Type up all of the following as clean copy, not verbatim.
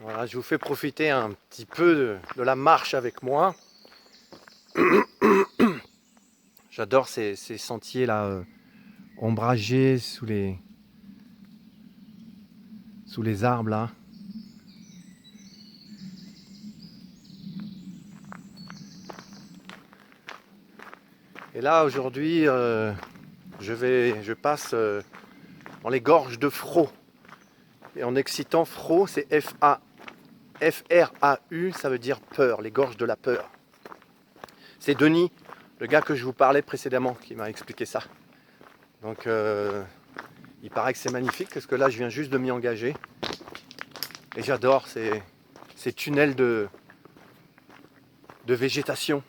Voilà, je vous fais profiter un petit peu de la marche avec moi. J'adore ces sentiers là, ombragés sous les arbres là. Et là aujourd'hui, je passe dans les gorges de Frau. Et en excitant, Frau, c'est F-R-A-U, ça veut dire peur, les gorges de la peur. C'est Denis, le gars que je vous parlais précédemment, qui m'a expliqué ça. Donc il paraît que c'est magnifique, parce que là je viens juste de m'y engager. Et j'adore ces tunnels de végétation.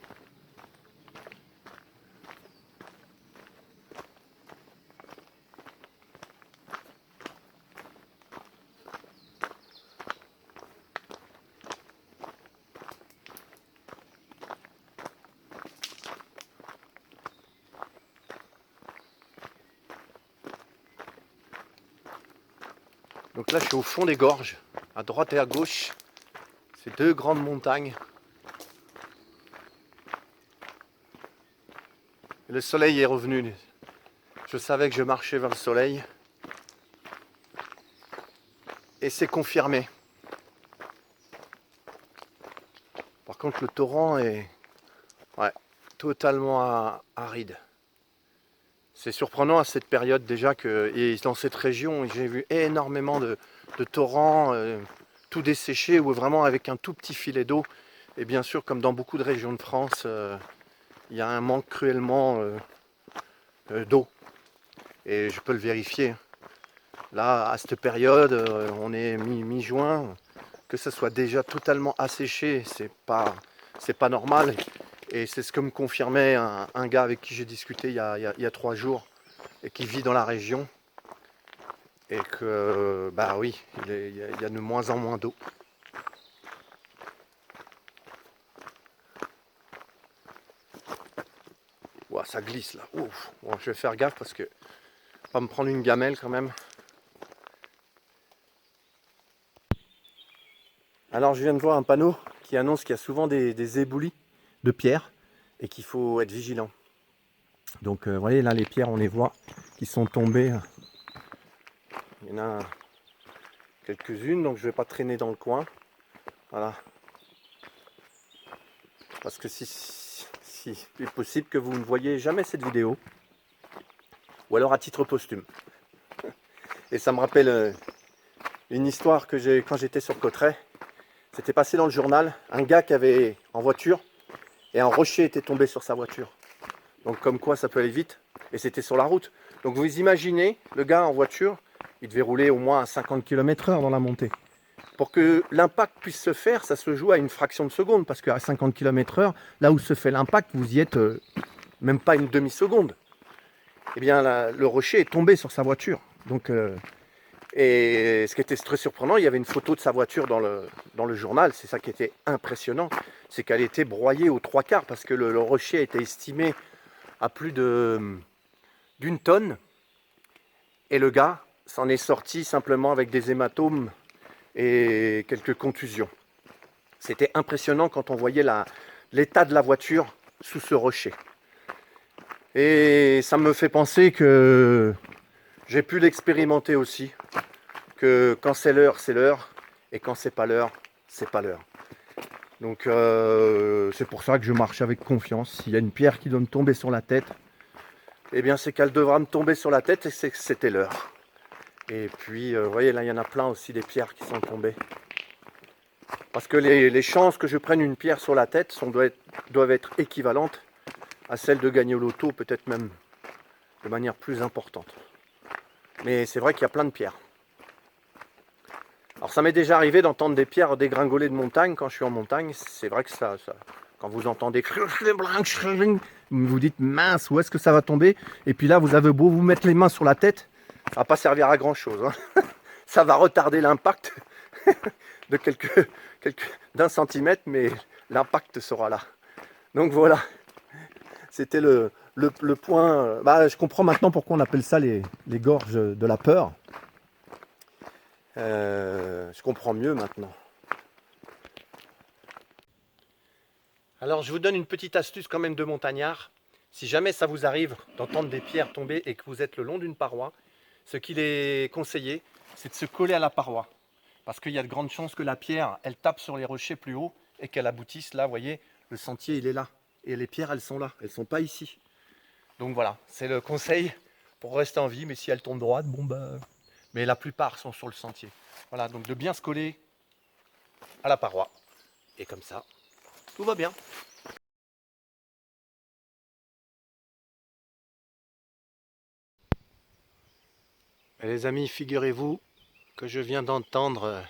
Donc là je suis au fond des gorges, à droite et à gauche, ces deux grandes montagnes. Et le soleil est revenu. Je savais que je marchais vers le soleil. Et c'est confirmé. Par contre le torrent est totalement aride. C'est surprenant à cette période déjà que, et dans cette région, j'ai vu énormément de torrents, tout desséchés, ou vraiment avec un tout petit filet d'eau. Et bien sûr, comme dans beaucoup de régions de France, il y a un manque cruellement d'eau. Et je peux le vérifier. Là, à cette période, on est mi-juin, que ça soit déjà totalement asséché, c'est pas normal. Et c'est ce que me confirmait un gars avec qui j'ai discuté il y a 3 jours et qui vit dans la région. Et que, bah oui, il y a de moins en moins d'eau. Ouah, ça glisse là. Ouf. Bon, je vais faire gaffe parce que pas me prendre une gamelle quand même. Alors je viens de voir un panneau qui annonce qu'il y a souvent des éboulis de pierres et qu'il faut être vigilant. Donc vous voyez là les pierres, on les voit qui sont tombées. Il y en a quelques-unes, donc je ne vais pas traîner dans le coin. Voilà. Parce que si il est possible que vous ne voyez jamais cette vidéo. Ou alors à titre posthume. Et ça me rappelle une histoire que j'ai quand j'étais sur Cauterets. C'était passé dans le journal, un gars qui avait en voiture et un rocher était tombé sur sa voiture. Donc comme quoi ça peut aller vite. Et c'était sur la route. Donc vous imaginez, le gars en voiture, il devait rouler au moins à 50 km/h dans la montée. Pour que l'impact puisse se faire, ça se joue à une fraction de seconde. Parce qu'à 50 km/h, là où se fait l'impact, vous y êtes même pas une demi-seconde. Eh bien le rocher est tombé sur sa voiture. Donc, et ce qui était très surprenant, il y avait une photo de sa voiture dans le journal. C'est ça qui était impressionnant. C'est qu'elle était broyée aux 3/4 parce que le rocher a été estimé à plus d'une tonne. Et le gars s'en est sorti simplement avec des hématomes et quelques contusions. C'était impressionnant quand on voyait l'état de la voiture sous ce rocher. Et ça me fait penser que j'ai pu l'expérimenter aussi, que quand c'est l'heure, et quand c'est pas l'heure, c'est pas l'heure. Donc c'est pour ça que je marche avec confiance. S'il y a une pierre qui doit me tomber sur la tête, eh bien c'est qu'elle devra me tomber sur la tête et c'est que c'était l'heure. Et puis, vous voyez, là, il y en a plein aussi des pierres qui sont tombées. Parce que les chances que je prenne une pierre sur la tête doivent être équivalentes à celles de gagner au loto, peut-être même de manière plus importante. Mais c'est vrai qu'il y a plein de pierres. Alors ça m'est déjà arrivé d'entendre des pierres dégringoler de montagne quand je suis en montagne. C'est vrai que ça quand vous entendez, vous vous dites mince, où est-ce que ça va tomber? Et puis là, vous avez beau vous mettre les mains sur la tête, ça va pas servir à grand chose. Hein. Ça va retarder l'impact de d'un centimètre, mais l'impact sera là. Donc voilà, c'était le point. Bah, je comprends maintenant pourquoi on appelle ça les gorges de la peur. Je comprends mieux maintenant. Alors je vous donne une petite astuce quand même de montagnard. Si jamais ça vous arrive d'entendre des pierres tomber et que vous êtes le long d'une paroi, ce qu'il est conseillé, c'est de se coller à la paroi. Parce qu'il y a de grandes chances que la pierre, elle tape sur les rochers plus haut et qu'elle aboutisse là, vous voyez, le sentier il est là. Et les pierres, elles sont là, elles ne sont pas ici. Donc voilà, c'est le conseil pour rester en vie, mais si elles tombent droite, bon bah... Mais la plupart sont sur le sentier. Voilà, donc de bien se coller à la paroi. Et comme ça, tout va bien. Et les amis, figurez-vous que je viens d'entendre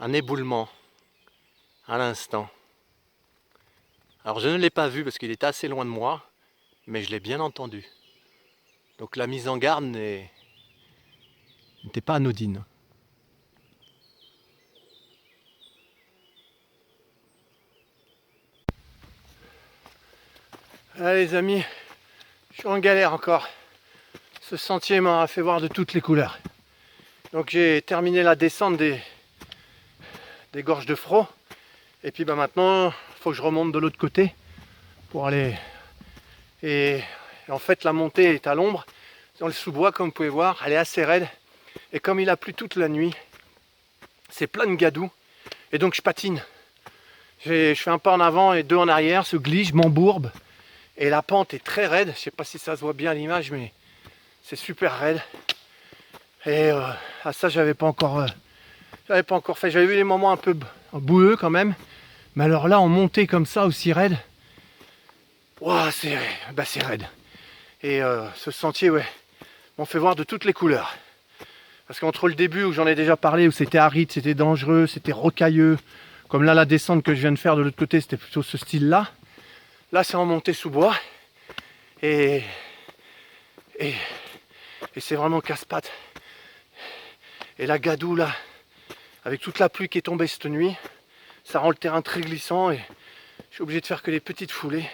un éboulement à l'instant. Alors je ne l'ai pas vu parce qu'il était assez loin de moi, mais je l'ai bien entendu. Donc la mise en garde n'était pas anodine. Allez les amis, je suis en galère encore. Ce sentier m'a fait voir de toutes les couleurs. Donc j'ai terminé la descente des gorges de Fraux. Et puis bah maintenant, il faut que je remonte de l'autre côté pour aller. Et en fait, la montée est à l'ombre. Dans le sous-bois, comme vous pouvez voir, elle est assez raide. Et comme il a plu toute la nuit, c'est plein de gadou. Et donc je patine. Je fais un pas en avant et deux en arrière, se glisse, je m'embourbe. Et la pente est très raide. Je ne sais pas si ça se voit bien à l'image, mais c'est super raide. Et à ça, j'avais pas encore fait. J'avais vu les moments un peu boueux quand même. Mais alors là, en montée comme ça, aussi raide, wow, c'est raide. Et ce sentier, ouais, m'en fait voir de toutes les couleurs. Parce qu'entre le début où j'en ai déjà parlé, où c'était aride, c'était dangereux, c'était rocailleux, comme là la descente que je viens de faire de l'autre côté, c'était plutôt ce style-là. Là, c'est en montée sous bois. Et c'est vraiment casse-pattes. Et la gadoue, là, avec toute la pluie qui est tombée cette nuit, ça rend le terrain très glissant et je suis obligé de faire que des petites foulées.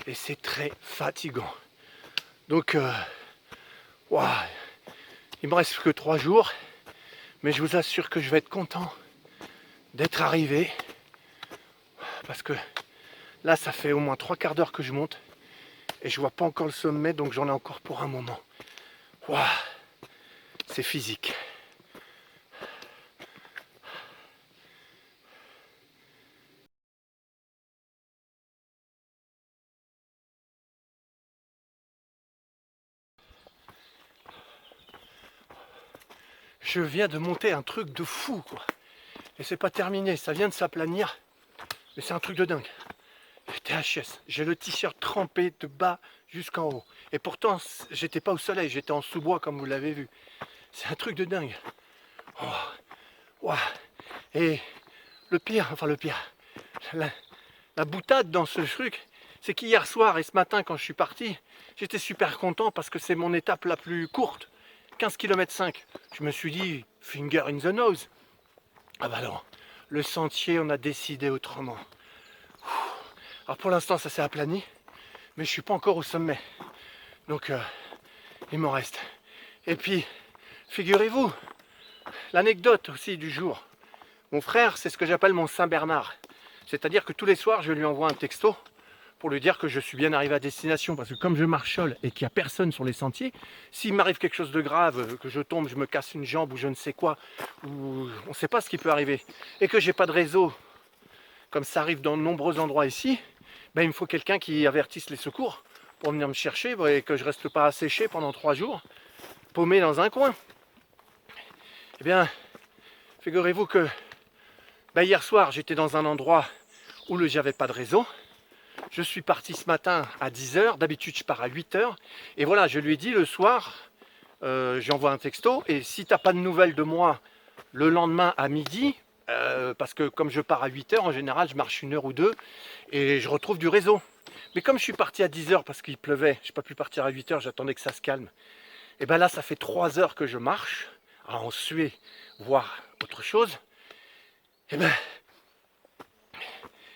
Et c'est très fatigant. Donc, wow, il me reste que 3 jours. Mais je vous assure que je vais être content d'être arrivé. Parce que là, ça fait au moins 3 quarts d'heure que je monte. Et je vois pas encore le sommet, donc j'en ai encore pour un moment. Wow, c'est physique. Je viens de monter un truc de fou, quoi. Et c'est pas terminé, ça vient de s'aplanir. Mais c'est un truc de dingue. THS, j'ai le t-shirt trempé de bas jusqu'en haut. Et pourtant, j'étais pas au soleil, j'étais en sous-bois comme vous l'avez vu. C'est un truc de dingue. Oh, wow. Et le pire, la boutade dans ce truc, c'est qu'hier soir et ce matin quand je suis parti, j'étais super content parce que c'est mon étape la plus courte, 15 km 5. Je me suis dit, finger in the nose. Ah bah non, le sentier, on a décidé autrement. Alors pour l'instant, ça s'est aplani, mais je suis pas encore au sommet. Donc, il m'en reste. Et puis, figurez-vous, l'anecdote aussi du jour. Mon frère, c'est ce que j'appelle mon Saint-Bernard. C'est-à-dire que tous les soirs, je lui envoie un texto pour lui dire que je suis bien arrivé à destination. Parce que comme je marche seul et qu'il n'y a personne sur les sentiers, s'il m'arrive quelque chose de grave, que je tombe, je me casse une jambe ou je ne sais quoi, ou on ne sait pas ce qui peut arriver, et que j'ai pas de réseau, comme ça arrive dans de nombreux endroits ici, ben, il me faut quelqu'un qui avertisse les secours pour venir me chercher et que je ne reste pas asséché pendant 3 jours, paumé dans un coin. Eh bien, figurez-vous que ben, hier soir, j'étais dans un endroit où j'avais pas de réseau. Je suis parti ce matin à 10h, d'habitude je pars à 8h. Et voilà, je lui ai dit le soir, j'envoie un texto, et si tu n'as pas de nouvelles de moi le lendemain à midi, parce que comme je pars à 8h, en général je marche 1 heure ou 2, et je retrouve du réseau. Mais comme je suis parti à 10h parce qu'il pleuvait, je n'ai pas pu partir à 8h, j'attendais que ça se calme. Et bien là, ça fait 3 heures que je marche, à en suer, voire autre chose. Et bien,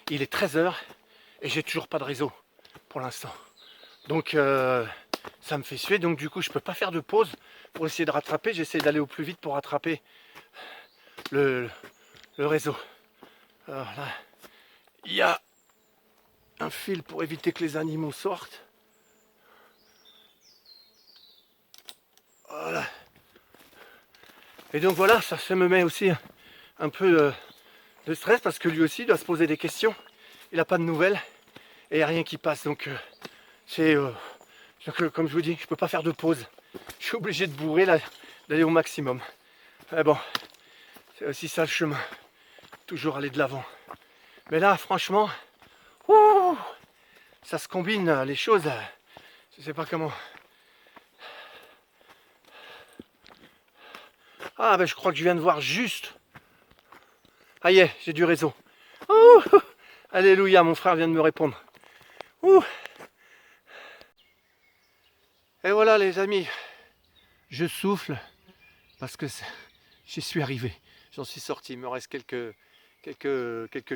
il est 13h, et j'ai toujours pas de réseau pour l'instant. Donc ça me fait suer, donc du coup je peux pas faire de pause pour essayer de rattraper. J'essaie d'aller au plus vite pour rattraper le réseau. Alors là, il y a un fil pour éviter que les animaux sortent. Voilà. Et donc voilà, ça me met aussi un peu de stress parce que lui aussi doit se poser des questions. Il n'a pas de nouvelles et il n'y a rien qui passe. Donc comme je vous dis, je ne peux pas faire de pause. Je suis obligé de bourrer là, d'aller au maximum. Mais bon, c'est aussi ça le chemin. Toujours aller de l'avant. Mais là, franchement, ouh, ça se combine les choses. Je sais pas comment. Ah ben je crois que je viens de voir juste. Ah y est, j'ai du réseau. Ouh, alléluia, mon frère vient de me répondre. Ouh. Et voilà les amis, je souffle parce que j'y suis arrivé. J'en suis sorti. Il me reste quelques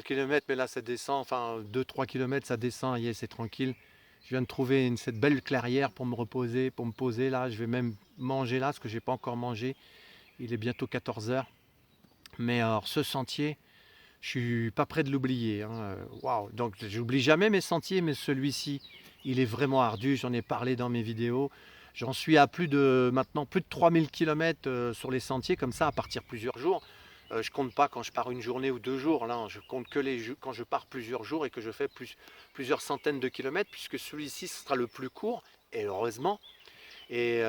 kilomètres, mais là ça descend, enfin 2-3 kilomètres ça descend, y est, c'est tranquille. Je viens de trouver cette belle clairière pour me reposer, pour me poser là. Je vais même manger là, parce que j'ai pas encore mangé. Il est bientôt 14 h. Mais alors ce sentier, je suis pas prêt de l'oublier. Hein. Waouh. Donc j'oublie jamais mes sentiers, mais celui-ci, il est vraiment ardu. J'en ai parlé dans mes vidéos. J'en suis à maintenant plus de 3000 km sur les sentiers, comme ça, à partir plusieurs jours. Je compte pas quand je pars une journée ou 2 jours. Là, je compte que quand je pars plusieurs jours et que je fais plusieurs centaines de kilomètres, puisque celui-ci sera le plus court, et heureusement. Et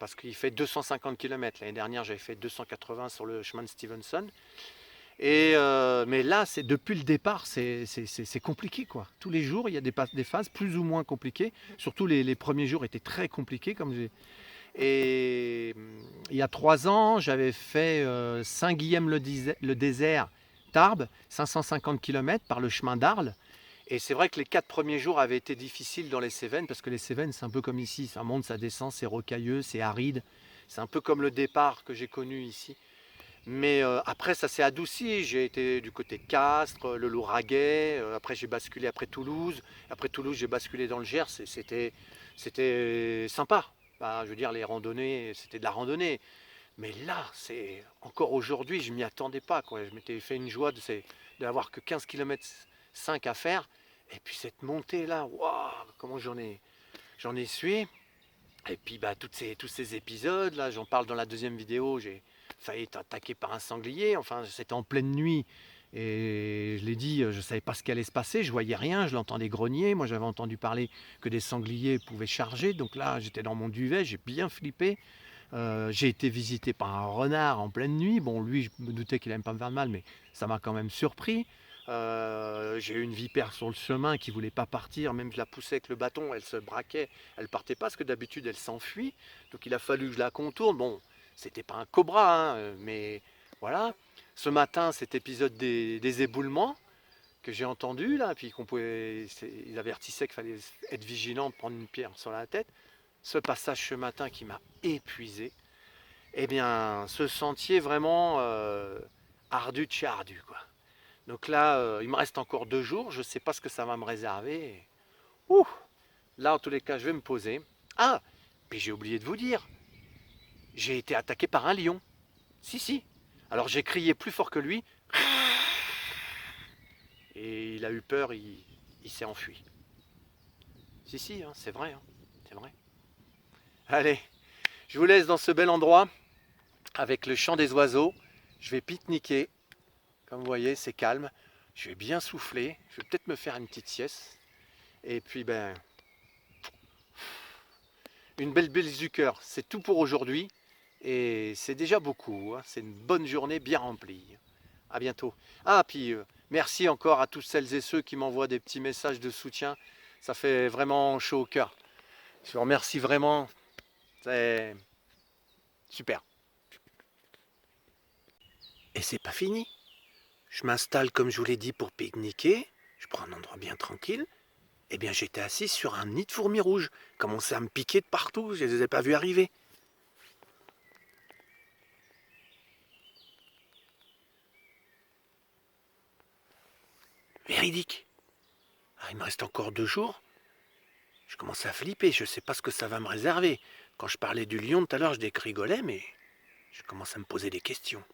parce qu'il fait 250 km. L'année dernière, j'avais fait 280 sur le chemin de Stevenson. Mais là, depuis le départ, c'est compliqué, quoi. Tous les jours, il y a des phases plus ou moins compliquées. Surtout les premiers jours étaient très compliqués, Et il y a 3 ans, j'avais fait Saint-Guilhem-le-Désert, Tarbes, 550 km par le chemin d'Arles. Et c'est vrai que les 4 premiers jours avaient été difficiles dans les Cévennes, parce que les Cévennes, c'est un peu comme ici. Ça monte, ça descend, c'est rocailleux, c'est aride. C'est un peu comme le départ que j'ai connu ici. Mais après, ça s'est adouci. J'ai été du côté de Castres, le Lauragais. Après, j'ai basculé après Toulouse. Après Toulouse, j'ai basculé dans le Gers. C'était sympa. Bah, je veux dire, les randonnées, c'était de la randonnée. Mais là, c'est encore aujourd'hui, je m'y attendais pas, quoi. Je m'étais fait une joie d'avoir que 15 km 5 à faire. Et puis cette montée là, waouh, comment j'en ai sué. Et puis bah, tous ces épisodes, là, j'en parle dans la deuxième vidéo, j'ai failli être attaqué par un sanglier, enfin c'était en pleine nuit. Et je l'ai dit, je ne savais pas ce qui allait se passer, je voyais rien, je l'entendais grogner. Moi j'avais entendu parler que des sangliers pouvaient charger, donc là j'étais dans mon duvet, j'ai bien flippé. J'ai été visité par un renard en pleine nuit. Bon, lui, je me doutais qu'il n'allait pas me faire de mal, mais ça m'a quand même surpris. J'ai eu une vipère sur le chemin qui voulait pas partir, même je la poussais avec le bâton, elle se braquait, elle partait pas parce que d'habitude elle s'enfuit, donc il a fallu que je la contourne. Bon, c'était pas un cobra, hein, mais voilà. Ce matin, cet épisode des éboulements que j'ai entendu là, puis il avertissait qu'il fallait être vigilant, prendre une pierre sur la tête. Ce passage ce matin qui m'a épuisé, eh bien, ce sentier vraiment ardu de chez ardu, quoi. Donc là, il me reste encore 2 jours. Je ne sais pas ce que ça va me réserver. Ouh, là, en tous les cas, je vais me poser. Ah, puis j'ai oublié de vous dire. J'ai été attaqué par un lion. Si, si. Alors j'ai crié plus fort que lui. Et il a eu peur, il s'est enfui. Si, si, hein, c'est vrai. Hein, c'est vrai. Allez, je vous laisse dans ce bel endroit avec le chant des oiseaux. Je vais pique-niquer. Comme vous voyez, c'est calme. Je vais bien souffler. Je vais peut-être me faire une petite sieste. Et puis, ben, une belle bise du cœur. C'est tout pour aujourd'hui. Et c'est déjà beaucoup. Hein. C'est une bonne journée bien remplie. À bientôt. Ah, puis merci encore à tous celles et ceux qui m'envoient des petits messages de soutien. Ça fait vraiment chaud au cœur. Je vous remercie vraiment. C'est super. Et c'est pas fini. Je m'installe comme je vous l'ai dit pour pique-niquer. Je prends un endroit bien tranquille. Eh bien, j'étais assis sur un nid de fourmis rouges. Commençaient à me piquer de partout. Je ne les ai pas vus arriver. Véridique. Ah, il me reste encore 2 jours. Je commence à flipper. Je ne sais pas ce que ça va me réserver. Quand je parlais du lion tout à l'heure, je rigolais, mais je commence à me poser des questions.